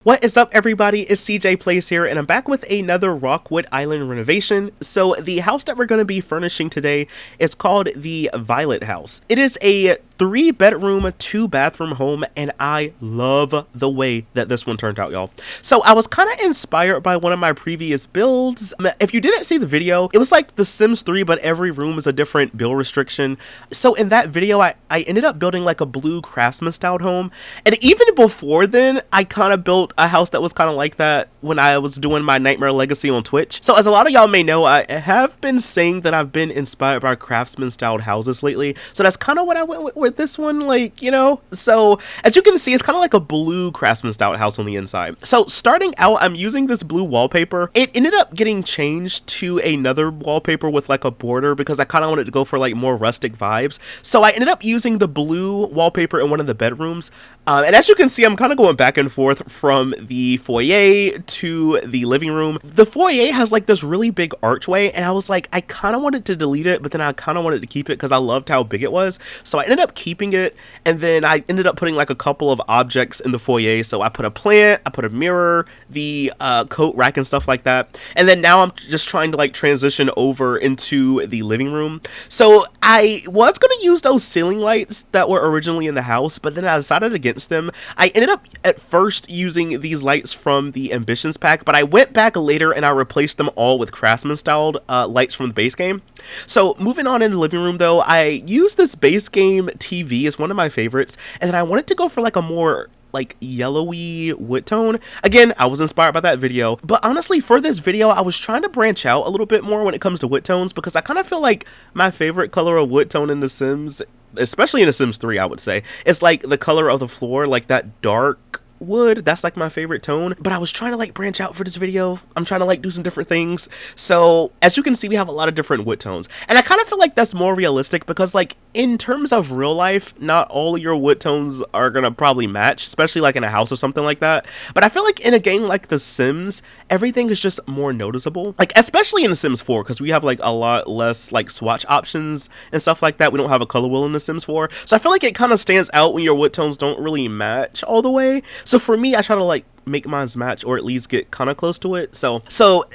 What is up, everybody? It's CJ Plays here, and I'm back with another Rockwood Island renovation. So the house that we're going to be furnishing today is called the Violet House. It is a 3-bedroom, 2-bathroom home, and I love the way that this one turned out, y'all. So I was kind of inspired by one of my previous builds. If you didn't see the video, it was like The Sims 3, but every room is a different build restriction. So in that video, I ended up building like a blue Craftsman styled home, and even before then, I kind of built a house that was kind of like that when I was doing my Nightmare Legacy on Twitch. So as a lot of y'all may know, I have been saying that I've been inspired by Craftsman styled houses lately. So that's kind of what I went with this one, like, you know. So as you can see, it's kind of like a blue Craftsman styled house on the inside. So starting out, I'm using this blue wallpaper. It ended up getting changed to another wallpaper with like a border because I kind of wanted to go for like more rustic vibes. So I ended up using the blue wallpaper in one of the bedrooms. And as you can see, I'm kind of going back and forth from the foyer to the living room. The foyer has like this really big archway, and I was like, I kind of wanted to delete it, but then I kind of wanted to keep it because I loved how big it was. So I ended up keeping it, and then I ended up putting like a couple of objects in the foyer. So I put a plant, I put a mirror, the coat rack and stuff like that. And then now I'm just trying to like transition over into the living room. So I was going to use those ceiling lights that were originally in the house, but then I decided against them. I ended up at first using these lights from the Ambitions pack, but I went back later and I replaced them all with Craftsman styled lights from the base game. So moving on in the living room though, I used this base game TV as one of my favorites, and then I wanted to go for like a more like yellowy wood tone. Again, I was inspired by that video, but honestly for this video I was trying to branch out a little bit more when it comes to wood tones, because I kind of feel like my favorite color of wood tone in The Sims, especially in The Sims 3, I would say, it's like the color of the floor, like that dark wood. That's like my favorite tone, but I was trying to like branch out for this video. I'm trying to like do some different things. So as you can see, we have a lot of different wood tones, and I kind of feel like that's more realistic because like in terms of real life, not all of your wood tones are gonna probably match, especially like in a house or something like that. But I feel like in a game like The Sims, everything is just more noticeable, like especially in The Sims 4, because we have like a lot less like swatch options and stuff like that. We don't have a color wheel in The Sims 4, so I feel like it kind of stands out when your wood tones don't really match all the way. So for me, I try to like make mine's match, or at least get kind of close to it. So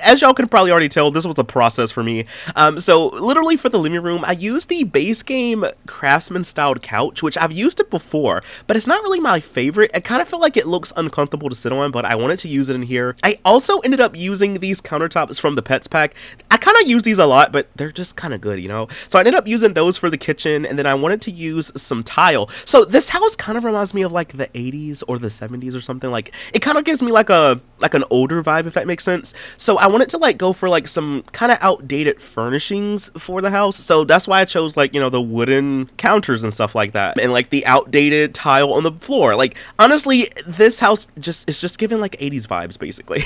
as y'all can probably already tell, this was a process for me. So literally for the living room, I used the base game Craftsman styled couch, which I've used it before, but it's not really my favorite. I kind of feel like it looks uncomfortable to sit on, but I wanted to use it in here. I also ended up using these countertops from the Pets pack. I kind of use these a lot, but they're just kind of good, you know? So I ended up using those for the kitchen, and then I wanted to use some tile. So this house kind of reminds me of like the 80s or the 70s or something. Like it kind of gives me like an older vibe, if that makes sense. So I wanted to like go for like some kind of outdated furnishings for the house. So that's why I chose like, you know, the wooden counters and stuff like that, and like the outdated tile on the floor. Like honestly, this house is just giving like 80s vibes basically.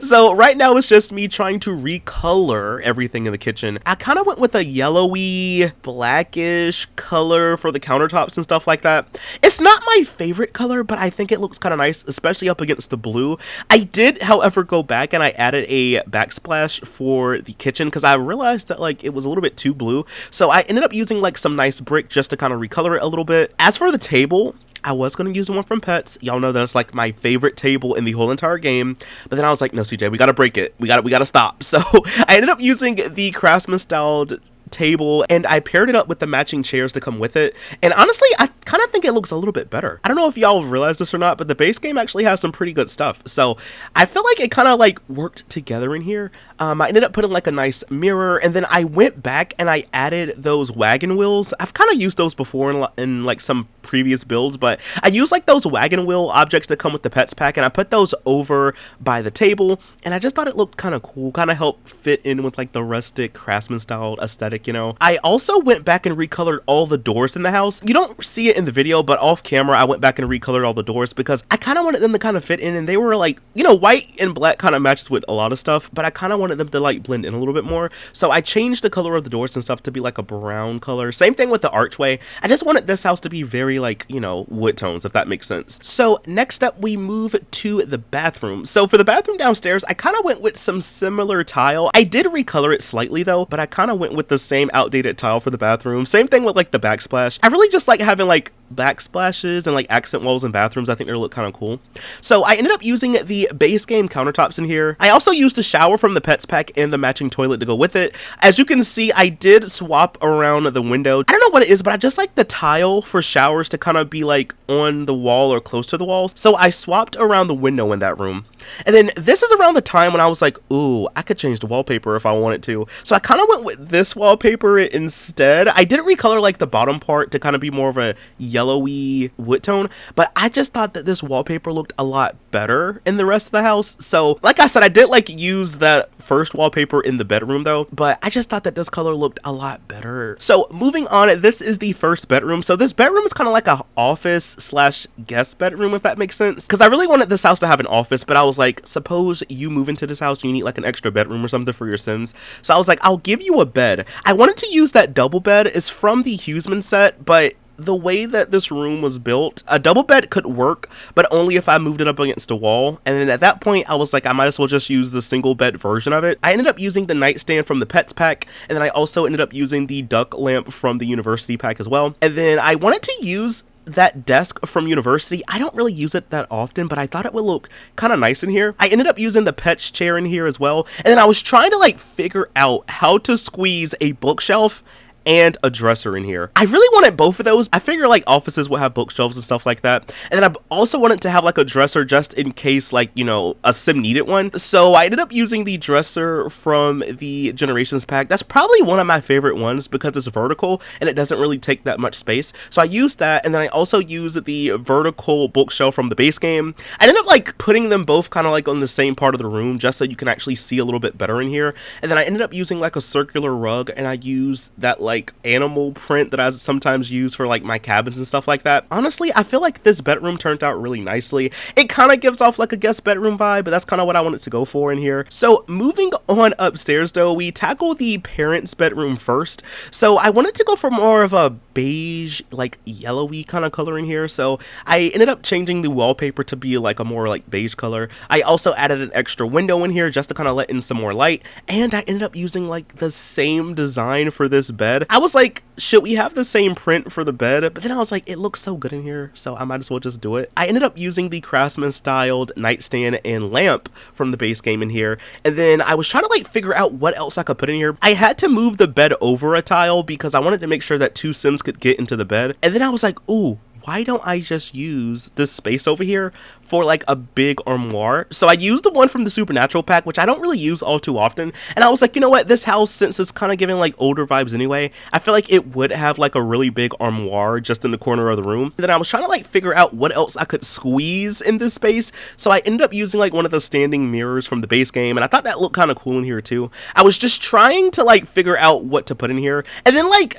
So right now it's just me trying to recolor everything in the kitchen. I kind of went with a yellowy blackish color for the countertops and stuff like that. It's not my favorite color, but I think it looks kind of nice, especially up against the blue. I did, however, go back and I added a backsplash for the kitchen because I realized that like it was a little bit too blue. So I ended up using like some nice brick just to kind of recolor it a little bit. As for the table, I was going to use the one from Pets. Y'all know that's like my favorite table in the whole entire game. But then I was like, no, CJ, we got to break it. We got to stop. So I ended up using the Craftsman styled table, and I paired it up with the matching chairs to come with it. And honestly, I kind of think it looks a little bit better. I don't know if y'all realize this or not, but the base game actually has some pretty good stuff. So I feel like it kind of like worked together in here. I ended up putting like a nice mirror, and then I went back and I added those wagon wheels. I've kind of used those before in like some previous builds, but I used like those wagon wheel objects that come with the Pets pack, and I put those over by the table, and I just thought it looked kind of cool, kind of helped fit in with like the rustic Craftsman style aesthetic, you know. I also went back and recolored all the doors in the house. You don't see it in the video, but off camera I went back and recolored all the doors because I kind of wanted them to kind of fit in, and they were like, you know, white and black kind of matches with a lot of stuff, but I kind of wanted them to like blend in a little bit more. So I changed the color of the doors and stuff to be like a brown color. Same thing with the archway. I just wanted this house to be very like, you know, wood tones, if that makes sense. So next up we move to the bathroom. So for the bathroom downstairs, I kind of went with some similar tile. I did recolor it slightly though, but I kind of went with the same outdated tile for the bathroom. Same thing with like the backsplash. I really just like having like like backsplashes and like accent walls in bathrooms. I think they look kind of cool. So I ended up using the base game countertops in here. I also used the shower from the pets pack and the matching toilet to go with it. As you can see, I did swap around the window. I don't know what it is, but I just like the tile for showers to kind of be like on the wall or close to the walls. So I swapped around the window in that room. And then this is around the time when I was like, ooh, I could change the wallpaper if I wanted to. So I kind of went with this wallpaper instead. I didn't recolor like the bottom part to kind of be more of a yellowy wood tone, but I just thought that this wallpaper looked a lot better in the rest of the house. So like I said, I did like use that first wallpaper in the bedroom though, but I just thought that this color looked a lot better. So moving on, this is the first bedroom. So this bedroom is kind of like a office slash guest bedroom, if that makes sense, because I really wanted this house to have an office, but I was like, suppose you move into this house and you need like an extra bedroom or something for your Sims. So I was like, I'll give you a bed. I wanted to use that double bed. It's from the Hughesman set, but the way that this room was built, a double bed could work, but only if I moved it up against a wall. And then at that point, I was like, I might as well just use the single bed version of it. I ended up using the nightstand from the pets pack, and then I also ended up using the duck lamp from the university pack as well. And then I wanted to use that desk from university. I don't really use it that often, but I thought it would look kind of nice in here. I ended up using the pet's chair in here as well. And then I was trying to like figure out how to squeeze a bookshelf and a dresser in here. I really wanted both of those. I figure like offices would have bookshelves and stuff like that. And then I also wanted to have like a dresser just in case like, you know, a sim needed one. So I ended up using the dresser from the Generations pack. That's probably one of my favorite ones because it's vertical and it doesn't really take that much space. So I used that, and then I also used the vertical bookshelf from the base game. I ended up like putting them both kind of like on the same part of the room just so you can actually see a little bit better in here. And then I ended up using like a circular rug, and I used that like animal print that I sometimes use for like my cabins and stuff like that. Honestly, I feel like this bedroom turned out really nicely. It kind of gives off like a guest bedroom vibe, but that's kind of what I wanted to go for in here. So moving on upstairs though, we tackle the parents' bedroom first. So I wanted to go for more of a beige, like yellowy kind of color in here. So I ended up changing the wallpaper to be like a more like beige color. I also added an extra window in here just to kind of let in some more light. And I ended up using like the same design for this bed. I was like, should we have the same print for the bed? But then I was like, it looks so good in here, so I might as well just do it. I ended up using the Craftsman styled nightstand and lamp from the base game in here. And then I was trying to like figure out what else I could put in here. I had to move the bed over a tile because I wanted to make sure that two Sims could get into the bed. And then I was like, ooh, why don't I just use this space over here for like a big armoire? So I used the one from the Supernatural pack, which I don't really use all too often. And I was like, you know what, this house, since it's kind of giving like older vibes anyway, I feel like it would have like a really big armoire just in the corner of the room. And then I was trying to like figure out what else I could squeeze in this space. So I ended up using like one of the standing mirrors from the base game, and I thought that looked kind of cool in here too. I was just trying to like figure out what to put in here. And then like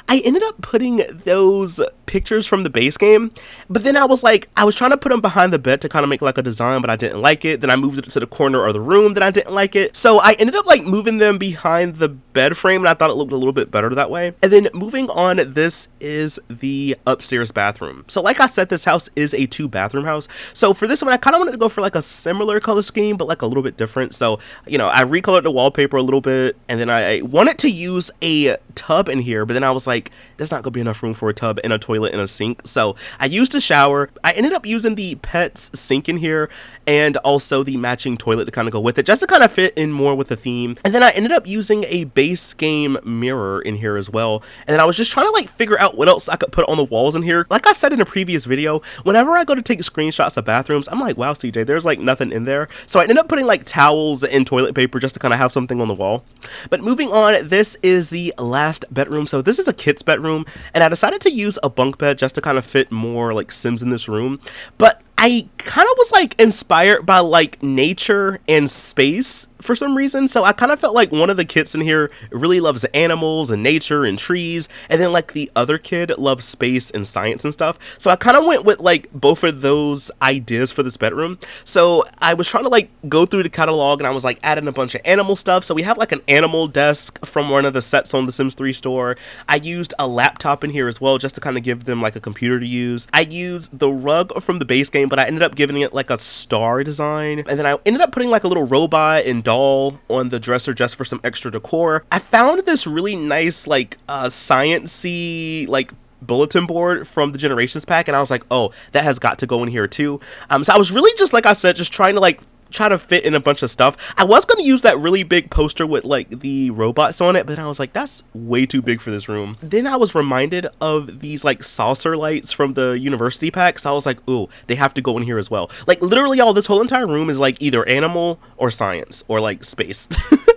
I ended up putting those pictures from the base game, but then I was like, I was trying to put them behind the bed to kind of make like a design, but I didn't like it. Then I moved it to the corner of the room that I didn't like it. So I ended up like moving them behind the bed frame, and I thought it looked a little bit better that way. And then moving on, this is the upstairs bathroom. So like I said, this house is a 2-bathroom house. So for this one, I kind of wanted to go for like a similar color scheme, but like a little bit different. So, you know, I recolored the wallpaper a little bit, and then I wanted to use a tub in here, but then I was like, there's not gonna be enough room for a tub and a toilet and a sink. So I used a shower. I ended up using the pet's sink in here and also the matching toilet to kind of go with it, just to kind of fit in more with the theme. And then I ended up using a base game mirror in here as well. And then I was just trying to like figure out what else I could put on the walls in here. Like I said in a previous video, whenever I go to take screenshots of bathrooms, I'm like, wow, CJ, there's like nothing in there. So I ended up putting like towels and toilet paper just to kind of have something on the wall. But moving on, this is the last bedroom. So this is a kid's bedroom, and I decided to use a bunk bed just to kind of fit more like Sims in this room. But I kind of was like inspired by like nature and space for some reason. So I kind of felt like one of the kids in here really loves animals and nature and trees, and then like the other kid loves space and science and stuff. So I kind of went with like both of those ideas for this bedroom. So I was trying to like go through the catalog, and I was like adding a bunch of animal stuff. So we have like an animal desk from one of the sets on the Sims 3 store. I used a laptop in here as well just to kind of give them like a computer to use. I used the rug from the base game, but I ended up giving it like a star design. And then I ended up putting like a little robot and doll on the dresser just for some extra decor. I found this really nice like science-y like bulletin board from the Generations pack, and I was like, oh, that has got to go in here too. So I was really just, like I said, just trying to like try to fit in a bunch of stuff. I was going to use that really big poster with like the robots on it, but then I was like, that's way too big for this room. Then I was reminded of these like saucer lights from the university pack, so I was like, ooh, they have to go in here as well. Like literally y'all, this whole entire room is like either animal or science or like space.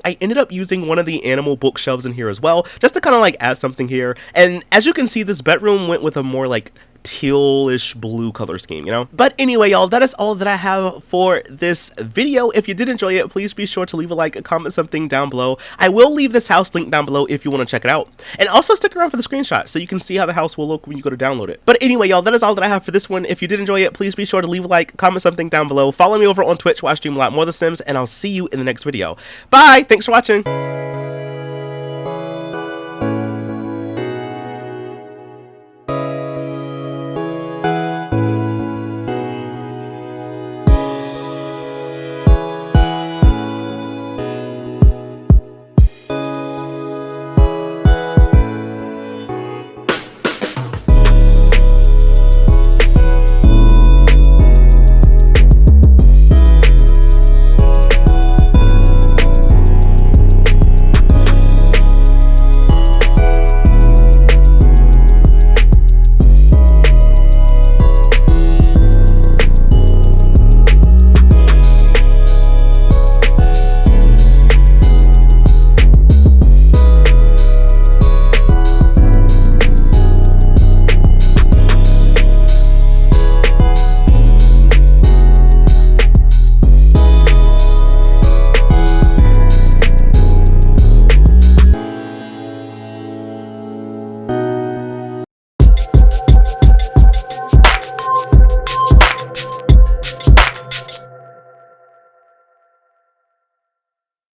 I ended up using one of the animal bookshelves in here as well, just to kind of like add something here. And as you can see, this bedroom went with a more like tealish blue color scheme, you know? But anyway, y'all, that is all that I have for this video. If you did enjoy it, please be sure to leave a like, comment something down below. I will leave this house linked down below if you want to check it out. And also stick around for the screenshot so you can see how the house will look when you go to download it. But anyway, y'all, that is all that I have for this one. If you did enjoy it, please be sure to leave a like, comment something down below. Follow me over on Twitch where I stream a lot more of The Sims, and I'll see you in the next video. Bye! Thanks for watching!